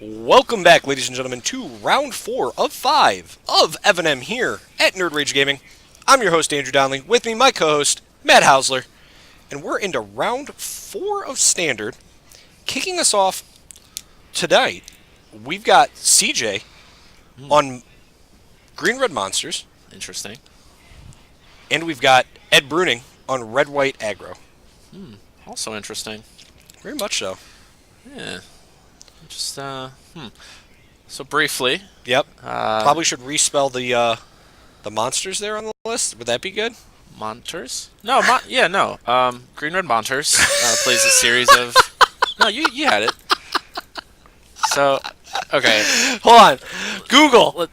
Welcome back, ladies and gentlemen, to round 4 of 5 of Evan here at Nerd Rage Gaming. I'm your host, Andrew Donnelly. With me, my co-host, Matt Hausler. And we're into round 4 of Standard. Kicking us off tonight, we've got CJ on Green Red MonSTARS. Interesting. And we've got Ed Bruenning on Red White Aggro. Also interesting. Very much so. Yeah. Just, So briefly. Yep. Probably should respell the monsters there on the list. Would that be good? MonSTARS? No, no. Green Red MonSTARS plays a series of... No, you had it. So, okay. Hold on. Google.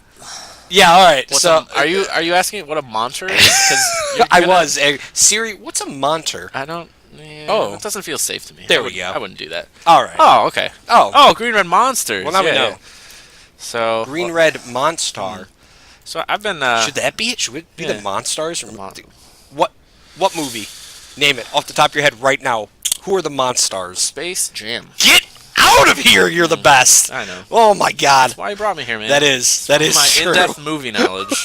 Yeah, all right. Are you asking what a monster is? 'Cause I was. Siri, what's a monter? I don't... Yeah, Oh. it doesn't feel safe to me. There we go. I wouldn't do that. All right. Oh, okay. Oh. Green Red MonSTARS. Well, now we know. Yeah. So... Green Red MonSTAR. So I've been... Should that be it? Should it be the MonSTARS? What movie? Name it off the top of your head right now. Who are the MonSTARS? Space Jam. Get out of here! You're the best. I know. Oh my God. That's why you brought me here, man. That is my true. in-depth movie knowledge.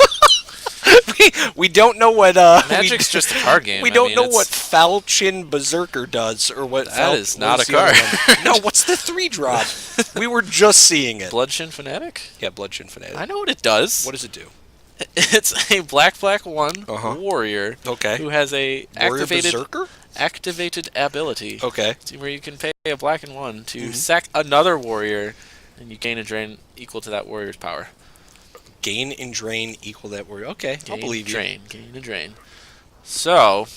we don't know what Magic's just a card game. We don't know what Falchion Berserker does or what that is not a card. No, what's the 3-drop? We were just seeing it. Bloodshin Fanatic? Yeah, Bloodshin Fanatic. I know what it does. What does it do? It's a black 1 warrior Okay. who has a Warrior Berserker? activated ability. Okay. Where you can pay a black and 1 to sack another warrior, and you gain a drain equal to that warrior's power. Gain and drain equal that warrior. Okay, I'll believe you. Gain and drain. So,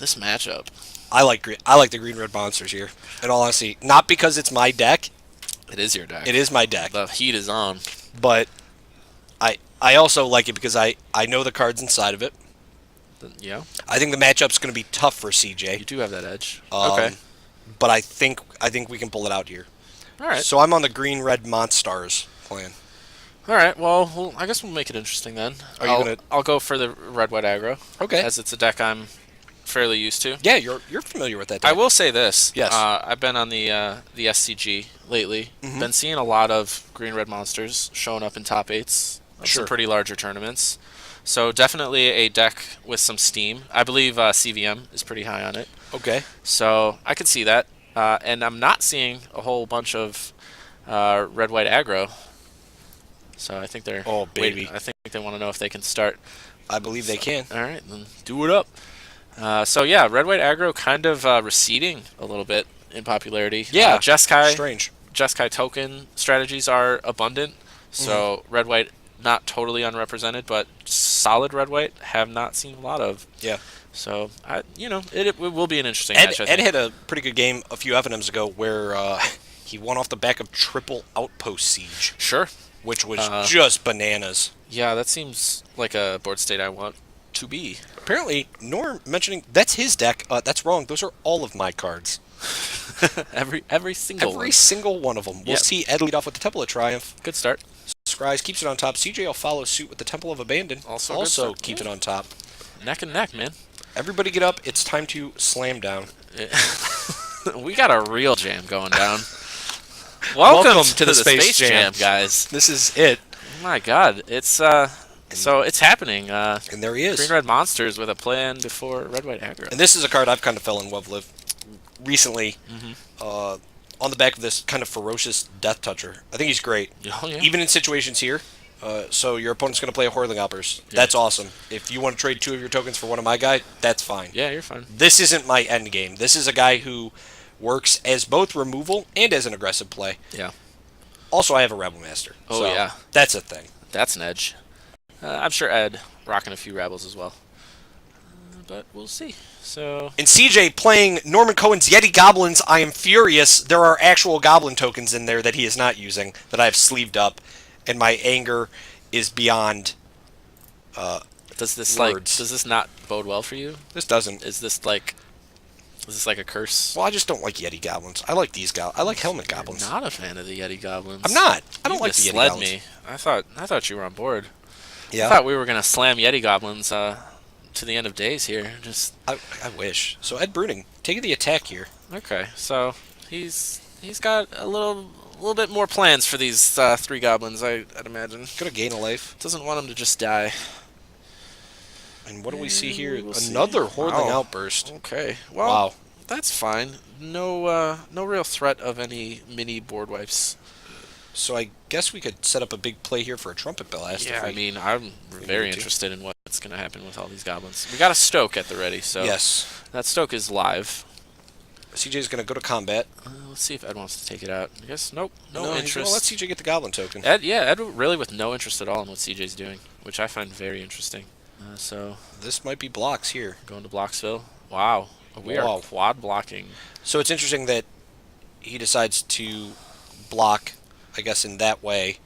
this matchup. I like the Green Red MonSTARS here. In all honesty, not because it's my deck. It is your deck. It is my deck. The heat is on. But I also like it because I know the cards inside of it. Yeah. I think the matchup's going to be tough for CJ. You do have that edge. Okay. But I think we can pull it out here. All right. So I'm on the Green Red MonSTARS plan. All right. Well, I guess we'll make it interesting then. I'll go for the Red White Aggro. Okay. As it's a deck I'm fairly used to. Yeah, you're familiar with that deck. I will say this. Yes. I've been on the SCG lately. Been seeing a lot of Green Red MonSTARS showing up in top 8s of some pretty larger tournaments. So definitely a deck with some steam. I believe CVM is pretty high on it. Okay. So I could see that. And I'm not seeing a whole bunch of Red White Aggro. So I think they're... Oh, baby. I think they want to know if they can start. I believe they can. All right, then do it up. So yeah, Red White Aggro kind of receding a little bit in popularity. Yeah, Jeskai token strategies are abundant. So Red White not totally unrepresented, but solid Red White have not seen a lot of. Yeah. So it will be an interesting match. Ed had a pretty good game a few FNMs ago where he won off the back of triple Outpost Siege. Sure. Which was just bananas. Yeah, that seems like a board state I want to be. Apparently, Norm mentioning that's his deck. That's wrong. Those are all of my cards. every single one of them. We'll see Ed lead off with the Temple of Triumph. Good start. Scries keeps it on top. CJ will follow suit with the Temple of Abandon. Also keeps it on top. Neck and neck, man. Everybody get up. It's time to slam down. We got a real jam going down. Welcome to the Space Jam, guys. This is it. Oh my God, it's so it's happening. And there he is. Green Red MonSTARS with a plan before Red White Aggro. And this is a card I've kind of fell in love with recently. On the back of this kind of ferocious Death Toucher. I think he's great. Oh, yeah. Even in situations here. So your opponent's going to play a Horling Alpers. Yeah. That's awesome. If you want to trade 2 of your tokens for one of my guy, that's fine. Yeah, you're fine. This isn't my end game. This is a guy who works as both removal and as an aggressive play. Yeah. Also, I have a Rebel Master. Oh, so yeah. That's a thing. That's an edge. I'm sure Ed rocking a few Rebels as well. But we'll see. So. And CJ playing Norman Cohen's Yeti Goblins, I am furious. There are actual Goblin tokens in there that he is not using, that I have sleeved up, and my anger is beyond does this words. Does this not bode well for you? This doesn't. Is this like a curse? Well, I just don't like Yeti Goblins. I like these goblins. I like Helmet Goblins. You're not a fan of the Yeti Goblins. I'm not. I don't like the Yeti misled Goblins. me. I thought you were on board. Yeah. I thought we were gonna slam Yeti Goblins to the end of days here. Just I wish. So Ed Bruenning, taking the attack here. okay. So he's got a little little bit more plans for these 3 goblins, I'd imagine. Gonna gain a life. Doesn't want them to just die. And what do we see here? We'll Another see. Hordeling Wow. Outburst. Okay. Well, Wow. that's fine. No real threat of any mini board wipes. So I guess we could set up a big play here for a Trumpet Blast. Yeah, if we, I mean, I'm we very need to. interested in what's going to happen with all these goblins. We got a Stoke at the ready, so Yes. that Stoke is live. CJ's gonna go to combat. Let's see if Ed wants to take it out. I guess nope, no he's gonna interest. let CJ get the Goblin token. Ed really with no interest at all in what CJ's doing, which I find very interesting. So This might be blocks here. going to Blocksville. Wow, we Wow. are quad blocking. So it's interesting that he decides to block, I guess, in that way.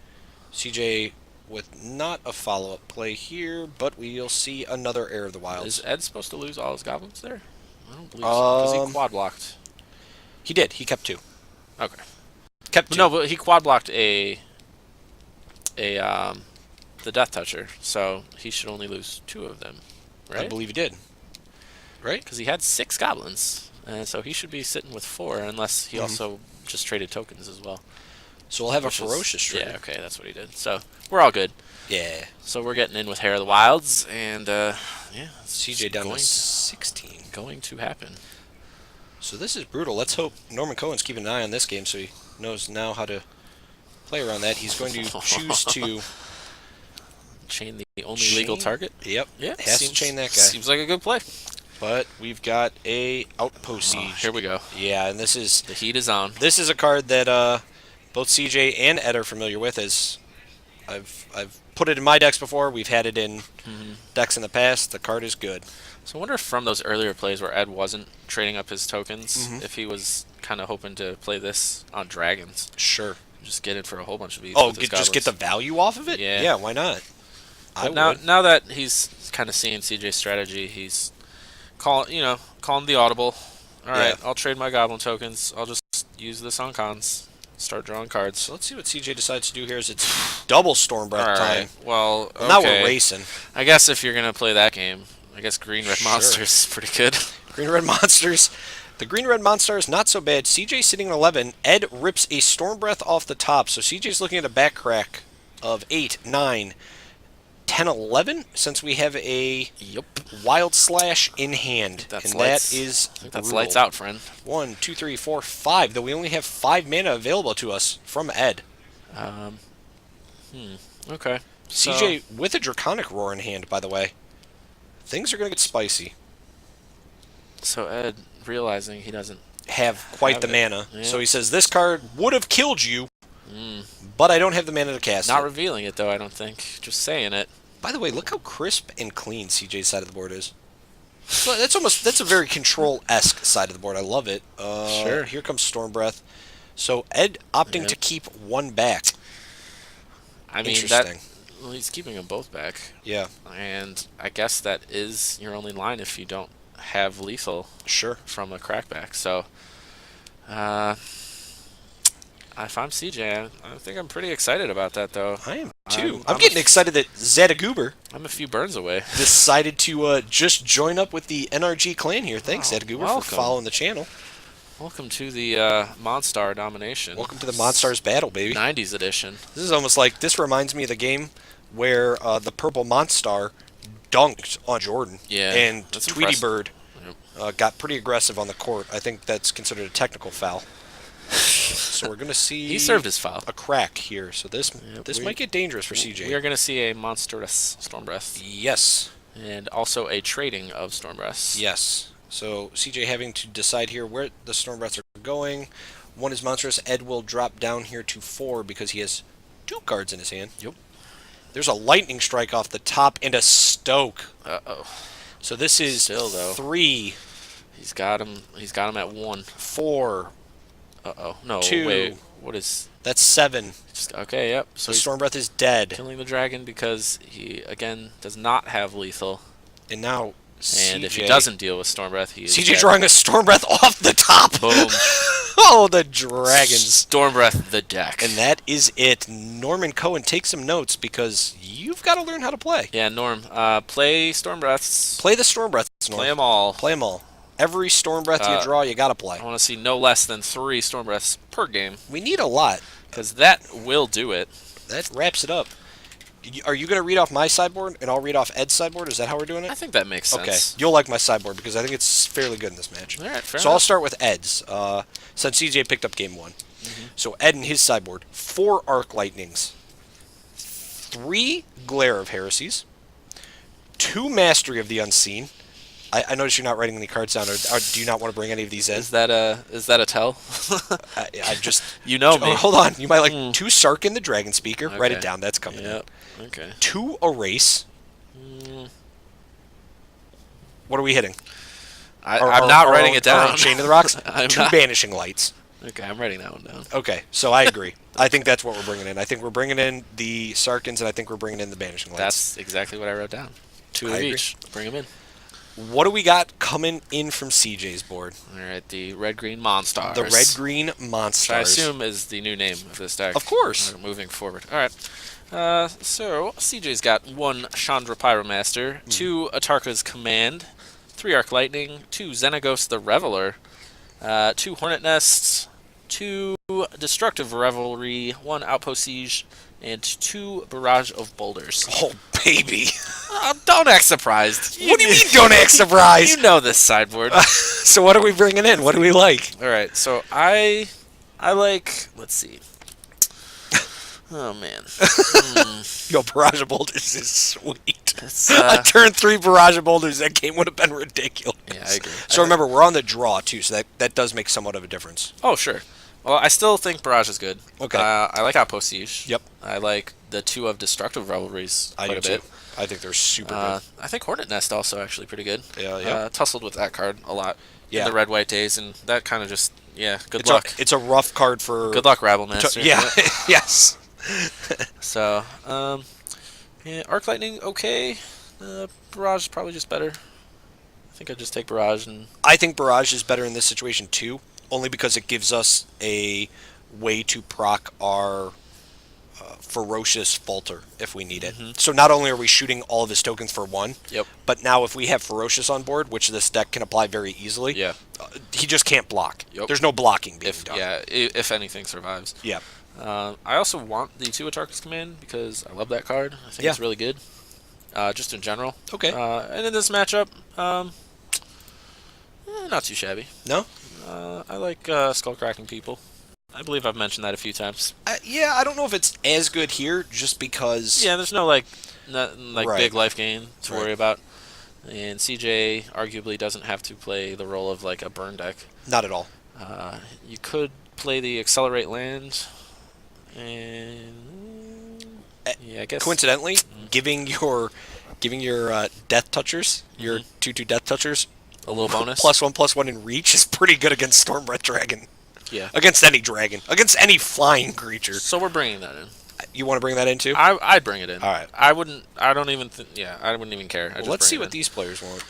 CJ with not a follow-up play here, but we'll see another Heir of the Wilds. Is Ed supposed to lose all his goblins there? I don't believe so. Because he quad blocked. He did. He kept 2. Okay. Kept 2. No, but he quad blocked the Death Toucher, so he should only lose 2 of them, right? I believe he did. Right? Because he had 6 goblins, and so he should be sitting with 4, unless he Mhm. also just traded tokens as well. So we'll have Which a is- Ferocious trade. Yeah, okay, that's what he did. So we're all good. Yeah. So we're getting in with Hair of the Wilds, and yeah, it's CJ down to going 16. going to happen. So this is brutal. Let's hope Norman Cohen's keeping an eye on this game so he knows now how to play around that. He's going to choose to... Chain the only legal Chain? target. Yep. Yeah, Has to chain that guy. Seems like a good play. But we've got a Outpost Siege. Here we go. Yeah, and this is The heat is on. a card that both CJ and Ed are familiar with. As I've put it in my decks before. We've had it in decks in the past. The card is good. So I wonder if from those earlier plays where Ed wasn't trading up his tokens, if he was kind of hoping to play this on dragons. Sure. Just get it for a whole bunch of these. Oh, with his just get the goblins. value off of it? Yeah. Yeah, why not? But now that he's kind of seeing CJ's strategy, he's calling the audible. All right, Yeah. I'll trade my goblin tokens. I'll just use this on cons. Start drawing cards. So let's see what CJ decides to do here. Is it's double Storm Breath All time. right. Well, okay. Now we're racing. I guess if you're gonna play that game, I guess Green Red Sure. Monsters is pretty good. Green Red Monsters. The Green Red MonSTARS not so bad. CJ sitting at 11. Ed rips a Storm Breath off the top. So CJ's looking at a back crack of 8, 9, 10, 11. Since we have a Wild Slash in hand. That's and lights. that is That's brutal. lights out, friend. 1, 2, 3, 4, 5. Though we only have 5 mana available to us from Ed. Okay. CJ with a Draconic Roar in hand, by the way. Things are going to get spicy. So Ed, realizing he doesn't Have quite Have the it. mana. Yeah. So he says, this card would have killed you, but I don't have the mana to cast not it. revealing it though, I don't think. Just saying it. By the way, look how crisp and clean CJ's side of the board is. So that's a very Control-esque side of the board. I love it. Sure. Here comes Storm Breath. So Ed opting Yeah. to keep 1 back. I mean Interesting. well, he's keeping them both back. Yeah, And I guess that is your only line if you don't have lethal sure. from a crackback. So, if I'm CJ, I think I'm pretty excited about that, though. I am too. I'm I'm getting excited that Zadagoober I'm a few burns away. decided to just join up with the NRG clan here. Thanks, Oh, Zadagoober, welcome. for following the channel. Welcome to the MonStar domination. Welcome to the MonSTARS battle, baby. 90s edition. This is almost like, this reminds me of the game where the purple MonSTAR dunked on Jordan. Yeah, And that's Tweety impressive. Bird got pretty aggressive on the court. I think that's considered a technical foul. So we're going to see He served his foul. a crack here. So this we- might get dangerous for CJ. We are going to see a monstrous Storm Breath. Yes. And also a trading of Storm Breaths. Yes. So CJ having to decide here where the Storm Breaths are going. 1 is monstrous. Ed will drop down here to 4 because he has 2 cards in his hand. Yep. There's a Lightning Strike off the top and a Stoke. Uh-oh. So this is Still, though. 3, He's got him at 1. 4. Uh-oh. No, 2. wait. What is... That's 7. Okay, yep. So The he's Storm Breath is dead. killing the dragon because he, again, does not have lethal. And now CJ. And if he doesn't deal with Storm Breath, he is CJ dead. drawing a Storm Breath off the top. Boom. Oh, the dragons. Storm Breath the deck. And that is it. Norman Cohen, take some notes because you've got to learn how to play. Yeah, Norm. Play Storm Breaths. Play the Storm Breaths, Norm. Play them all. Play them all. Every Storm Breath you draw, you got to play. I want to see no less than 3 Storm Breaths per game. We need a lot. Because that will do it. That wraps it up. Are you going to read off my sideboard, and I'll read off Ed's sideboard? Is that how we're doing it? I think that makes sense. Okay. You'll like my sideboard, because I think it's fairly good in this match. All right, fair So I'll enough. start with Ed's, since CJ picked up game 1. So Ed and his sideboard, 4 Arc Lightnings, 3 Glare of Heresies, 2 Mastery of the Unseen. I notice you're not writing any cards down. Or do you not want to bring any of these in? Is that a tell? I just... You know me. Hold on. You might like 2 Sarkin the Dragon Speaker. Okay. Write it down. That's coming in. Yep. Okay. 2 Erase. What are we hitting? I'm not writing it down. Chain of the Rocks. I'm 2 not. Banishing Lights. Okay, I'm writing that one down. Okay, so I agree. I think that's what we're bringing in. I think we're bringing in the Sarkins, and I think we're bringing in the Banishing Lights. That's exactly what I wrote down. 2 of each. Bring them in. What do we got coming in from CJ's board? All right, the red-green MonSTARS. The red-green MonSTARS. Which I assume is the new name of this deck. Of course. Moving forward. All right. So CJ's got 1 Chandra Pyromaster, 2 Atarka's Command, 3 Arc Lightning, 2 Xenagos the Reveler, 2 Hornet Nests, 2 Destructive Revelry, 1 Outpost Siege, and 2 Barrage of Boulders. Oh, baby. Don't act surprised. What do you mean, don't act surprised? You know this sideboard. So what are we bringing in? What do we like? All right, so I like, let's see. Oh, man. Yo, Barrage of Boulders is sweet. It's, A turn 3 Barrage of Boulders, that game would have been ridiculous. Yeah, I agree. So remember, we're on the draw, too, so that does make somewhat of a difference. Oh, sure. Well, I still think Barrage is good. Okay. I like Outpost Siege. Yep. I like the 2 of Destructive Revelries I quite do, a bit. too. I think they're super good. I think Hornet Nest also actually pretty good. Yeah. Tussled with that card a lot Yeah. in the red-white days, and that kind of just, good It's luck. It's a rough card for... Good luck, Rabble Master. Yeah, yes. So, Arc Lightning, okay. Barrage is probably just better. I think I'd just take Barrage and... I think Barrage is better in this situation, too, only because it gives us a way to proc our Ferocious Falter if we need it. So not only are we shooting all of his tokens for 1, Yep. but now if we have Ferocious on board, which this deck can apply very easily, Yeah. He just can't block. Yep. There's no blocking being If done. if anything survives. Yeah. I also want the 2 Atarka's Command because I love that card. I think it's really good. Just in general. Okay. And in this matchup, not too shabby. No? I like Skullcracking People. I believe I've mentioned that a few times. Yeah, I don't know if it's as good here, just because... Yeah, there's no big life gain to Right. worry about. And CJ arguably doesn't have to play the role of like a burn deck. Not at all. You could play the Accelerate Land, and I guess Coincidentally, giving your Death Touchers, your 2/2 Death Touchers, a little bonus. +1/+1 in reach is pretty good against Storm Red Dragon. Yeah. Against any dragon. Against any flying creature. So we're bringing that in. You want to bring that in too? I'd bring it in. All right. I wouldn't even care. Well, let's see what these players want.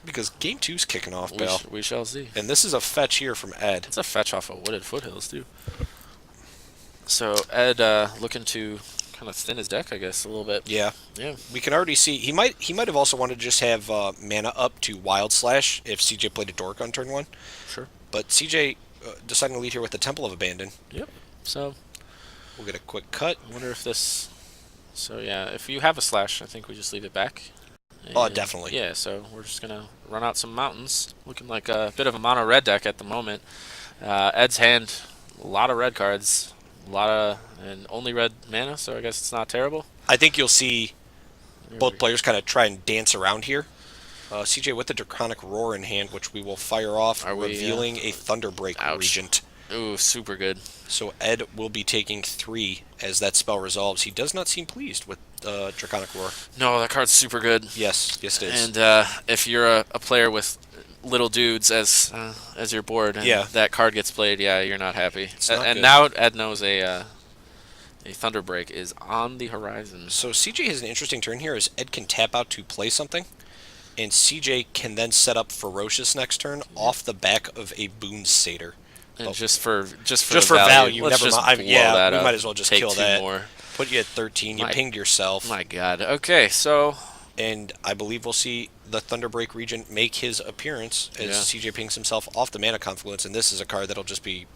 Because Game 2's kicking off, Bell. We shall see. And this is a fetch here from Ed. It's a fetch off of Wooded Foothills, too. So Ed looking to kind of thin his deck, I guess, a little bit. Yeah. Yeah. We can already see he might have also wanted to just have mana up to Wild Slash if CJ played a Dork on turn 1. Sure. But CJ deciding to lead here with the Temple of Abandon. Yep. So We'll get a quick cut. I wonder if this... So, yeah, if you have a Slash, I think we just leave it back. Oh, And, definitely. Yeah, so we're just going to run out some mountains. Looking like a bit of a mono red deck at the moment. Ed's hand, a lot of red cards. And only red mana, so I guess it's not terrible. I think you'll see both players kind of try and dance around here. CJ with the Draconic Roar in hand, which we will fire off, revealing a Thunderbreak Regent. Ooh, super good. So Ed will be taking 3 as that spell resolves. He does not seem pleased with Draconic Roar. No, that card's super good. Yes, it is. And if you're a player with little dudes as your board, and that card gets played, you're not happy. And good. now Ed knows a Thunderbreak is on the horizon. So CJ has an interesting turn here as Ed can tap out to play something, and CJ can then set up Ferocious next turn off the back of a Boon Satyr. And just for value, let's never just mind. blow Yeah, that we up. might as well just Take kill 2 that. more. Put you at 13. You pinged yourself. My God. Okay, so... And I believe we'll see the Thunderbreak Regent make his appearance as CJ pings himself off the Mana Confluence, and this is a card that'll just be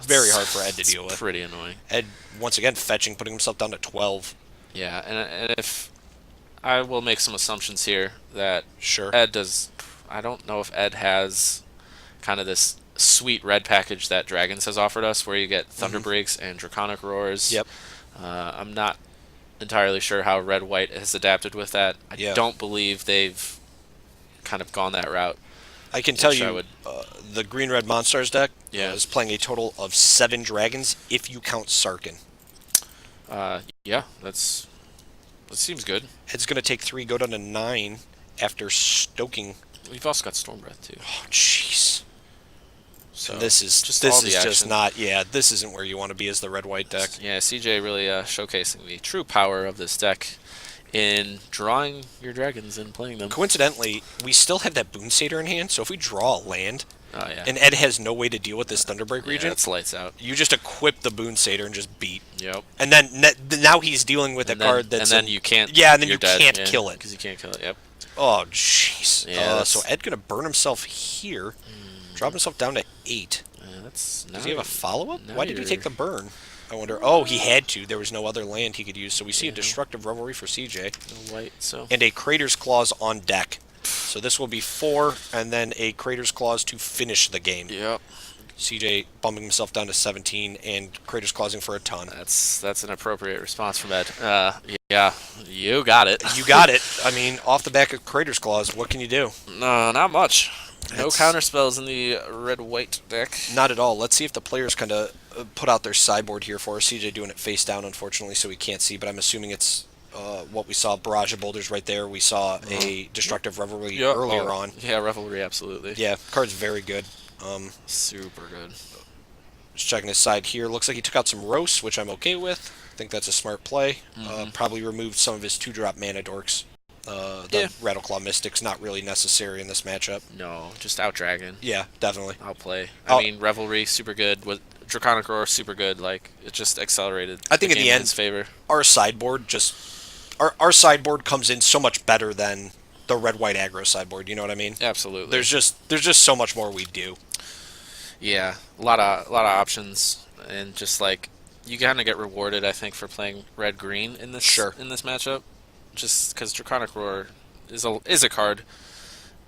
Very hard for Ed to deal with. Pretty annoying. Ed, once again, fetching, putting himself down to 12. Yeah, and if I will make some assumptions here that Sure. Ed does. I don't know if Ed has kind of this sweet red package that Dragons has offered us, where you get Thunder Breaks and Draconic Roars. Yep. I'm not entirely sure how Red White has adapted with that. I don't believe they've kind of gone that route. I can tell you, the Green Red MonSTARS deck is playing a total of 7 Dragons if you count Sarkin. Yeah, that seems good. It's going to take 3, go down to 9 after stoking. We've also got Storm Breath too. Oh, jeez. So this is just not. Yeah, this isn't where you want to be as the red-white deck. Yeah, CJ really showcasing the true power of this deck in drawing your dragons and playing them. Coincidentally, we still have that Boon Satyr in hand, so if we draw a land, and Ed has no way to deal with this Thunderbreak region, it's lights out. You just equip the Boon Satyr and just beat. Yep. And then now he's dealing with a card that's... And then you can't... Yeah, and then you can't kill it. Because you can't kill it, yep. Oh, jeez. Yeah, so Ed going to burn himself here, drop himself down to 8. Does he have a follow-up? Why did he take the burn? I wonder. Oh, he had to. There was no other land he could use. So we see a Destructive Revelry for CJ. No white, so. And a Crater's Claws on deck. So this will be 4, and then a Crater's Claws to finish the game. Yep. CJ bumping himself down to 17, and Crater's Clawsing for a ton. That's an appropriate response from Ed. Yeah, you got it. You got it. I mean, off the back of Crater's Claws, what can you do? No, not much. No counter spells in the red-white deck. Not at all. Let's see if the players kind of put out their sideboard here for us. CJ doing it face down, unfortunately, so we can't see, but I'm assuming it's what we saw. Barrage of Boulders right there. We saw a Destructive Revelry earlier on. Yeah, Revelry, absolutely. Yeah, card's very good. Super good. Just checking his side here. Looks like he took out some Roast, which I'm okay with. I think that's a smart play. Probably removed some of his 2-drop mana dorks. The Rattleclaw Mystic's not really necessary in this matchup. No, just out Dragon. Yeah, definitely. I'll play. I mean, Revelry, super good. With Draconic Roar, super good. Like, it just accelerated. I think in the end, his favor. Our sideboard our sideboard comes in so much better than the red-white aggro sideboard. You know what I mean? Absolutely. There's just so much more we do. Yeah, a lot of options, and just like you kind of get rewarded, I think, for playing red-green in this in this matchup. Just because Draconic Roar is a card,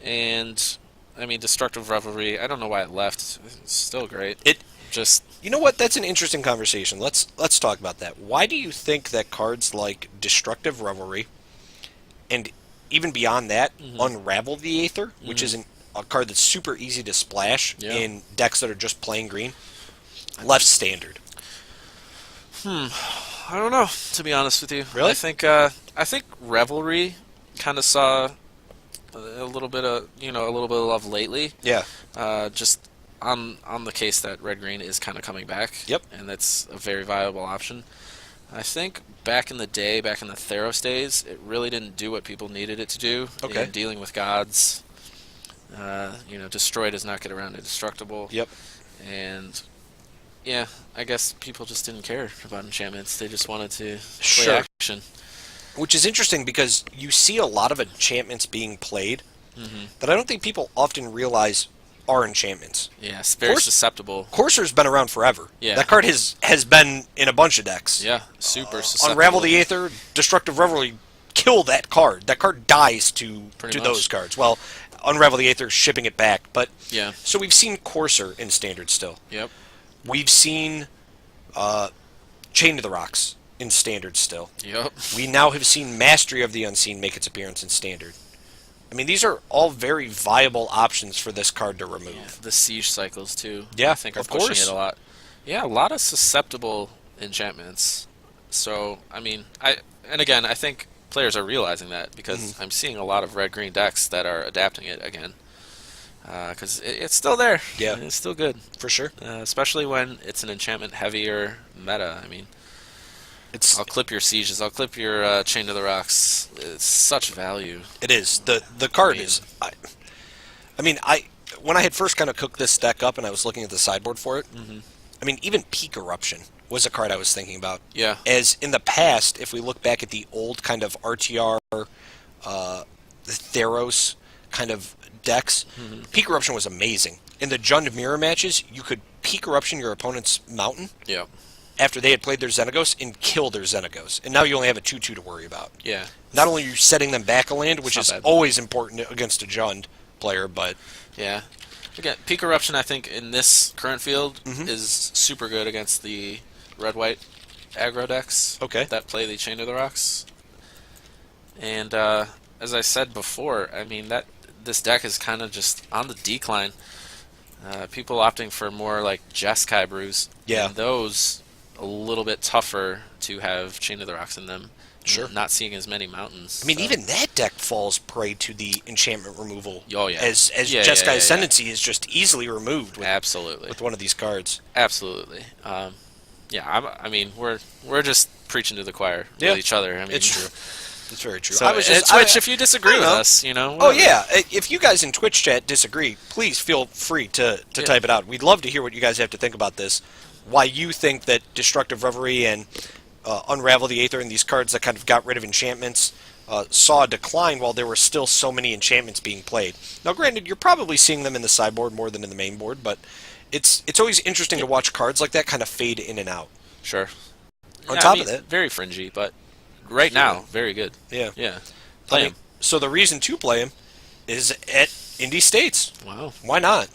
and I mean Destructive Revelry. I don't know why it left. It's still great. You know what? That's an interesting conversation. Let's talk about that. Why do you think that cards like Destructive Revelry, and even beyond that, Unravel the Aether, which is a card that's super easy to splash in decks that are just playing green, left standard? I don't know, to be honest with you. Really? I think Revelry kind of saw a little bit of love lately. Yeah. Just on the case that red green is kind of coming back. Yep. And that's a very viable option. I think back in the day, back in the Theros days, it really didn't do what people needed it to do. Okay. In dealing with gods. Destroy does not get around to destructible. Yep. And yeah, I guess people just didn't care about enchantments. They just wanted to play action. Which is interesting because you see a lot of enchantments being played that I don't think people often realize are enchantments. Yeah, it's very susceptible. Courser's been around forever. Yeah. That card has been in a bunch of decks. Yeah, super susceptible. Unravel the Aether, Destructive Revelry, kill that card. That card dies to those cards. Well, Unravel the Aether, shipping it back. But yeah. So we've seen Courser in Standard still. Yep. We've seen Chain to the Rocks in Standard still. Yep. We now have seen Mastery of the Unseen make its appearance in Standard. I mean, these are all very viable options for this card to remove. Yeah, the siege cycles, too. Yeah, I think are pushing it a lot. Yeah, a lot of susceptible enchantments. So, I mean, I think players are realizing that because I'm seeing a lot of red-green decks that are adapting it again. Because it's still there. Yeah. It's still good. For sure. Especially when it's an enchantment-heavier meta. I mean, I'll clip your sieges. I'll clip your Chain to the Rocks. It's such value. It is. The card is... when I had first kind of cooked this deck up and I was looking at the sideboard for it, I mean, even Peak Eruption was a card I was thinking about. Yeah. As in the past, if we look back at the old kind of RTR, the Theros kind of decks, Peak Eruption was amazing. In the Jund mirror matches, you could Peak Eruption your opponent's mountain Yeah. after they had played their Xenagos and kill their Xenagos. And now you only have a 2/2 to worry about. Yeah. Not only are you setting them back a land, which It's is not bad. always important against a Jund player, but Yeah. Again, Peak Eruption, I think, in this current field Mm-hmm. is super good against the red-white aggro decks Okay. that play the Chain of the Rocks. And as I said before, I mean, this deck is kind of just on the decline. People opting for more like Jeskai brews. Yeah. And those a little bit tougher to have Chain of the Rocks in them. Sure. Not seeing as many mountains. I mean, so. even that deck falls prey to the enchantment removal. Oh, yeah. As Yeah, Jeskai yeah. Ascendancy is just easily removed Absolutely. with one of these cards. Absolutely. Yeah, I mean, we're just preaching to the choir Yeah. with each other. I mean, It's true. It's very true. So I was just Twitch, if you disagree I don't with know. us, you know. Oh whatever. yeah, if you guys in Twitch chat disagree, please feel free to Yeah. type it out. We'd love to hear what you guys have to think about this. Why you think that Destructive Reverie and Unravel the Aether and these cards that kind of got rid of enchantments saw a decline while there were still so many enchantments being played. Now, granted, you're probably seeing them in the sideboard more than in the main board, but it's always interesting to watch cards like that kind of fade in and out. Sure. On Yeah, top I mean, of that, very fringy, but right now, very good. yeah, Yeah. Play him. So the reason to play him is at Indy States. Wow. Why not?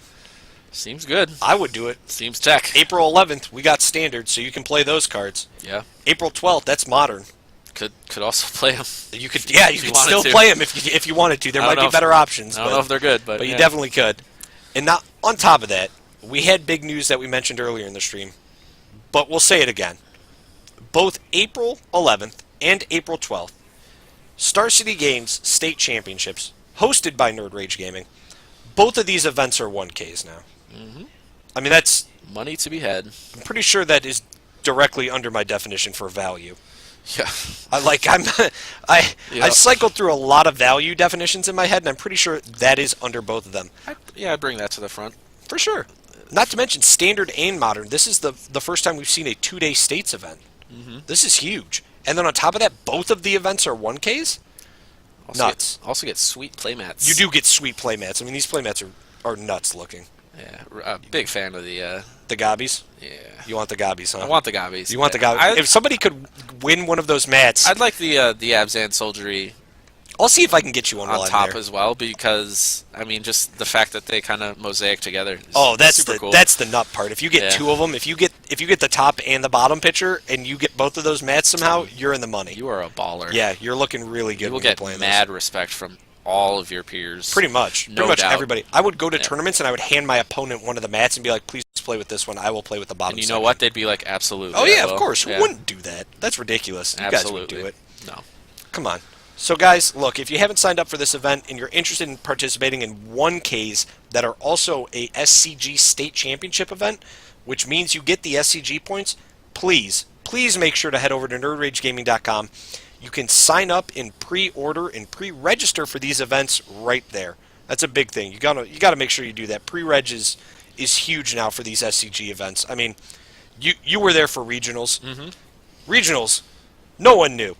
Seems good. I would do it. Seems tech. April 11th, we got standard, so you can play those cards. Yeah. April 12th, that's modern. Could also play him. You could, yeah, you If you could wanted still to. play them if you wanted to. There I might don't be know better options, I don't know if they're good, but you yeah. definitely could. And now, on top of that, we had big news that we mentioned earlier in the stream, but we'll say it again. Both April 11th and April 12th, Star City Games State Championships, hosted by Nerd Rage Gaming, both of these events are 1Ks now. Mhm. I mean, that's, Money to be had. I'm pretty sure that is directly under my definition for value. Yeah. I Yeah. cycled through a lot of value definitions in my head, and I'm pretty sure that is under both of them. I'd bring that to the front. For sure. Not to mention standard and modern. This is the first time we've seen a 2-day states event. This is huge. And then on top of that, both of the events are 1Ks? Nuts. Also get sweet playmats. You do get sweet playmats. I mean, these playmats are nuts looking. Yeah. Big fan of the. The gobbies? Yeah. You want the gobbies, huh? I want the gobbies. You want the gobbies? If somebody could win one of those mats, I'd like the Abzan soldiery I'll see if I can get you one while on I'm top there. as well, because I mean, just the fact that they kind of mosaic together. Is Oh, that's super the cool. that's the nut part. If you get Yeah. two of them, if you get the top and the bottom pitcher, and you get both of those mats somehow, you're in the money. You are a baller. Yeah, you're looking really good You will when you're get playing mad respect from all of your peers. those. Pretty much No doubt. everybody. I would go to Yeah. tournaments and I would hand my opponent one of the mats and be like, "Please play with this one. I will play with the bottom." And you know section." what? They'd be like, absolutely. Oh I yeah, will. of course. Yeah. Who wouldn't do that? That's ridiculous. You guys would Absolutely. do it. No. Come on. So guys, look, if you haven't signed up for this event and you're interested in participating in 1Ks that are also a SCG state championship event, which means you get the SCG points, please make sure to head over to nerdragegaming.com. You can sign up and pre-order and pre-register for these events right there. That's a big thing. You gotta make sure you do that. Pre-reg is huge now for these SCG events. I mean, you were there for regionals. Mm-hmm. Regionals, no one knew.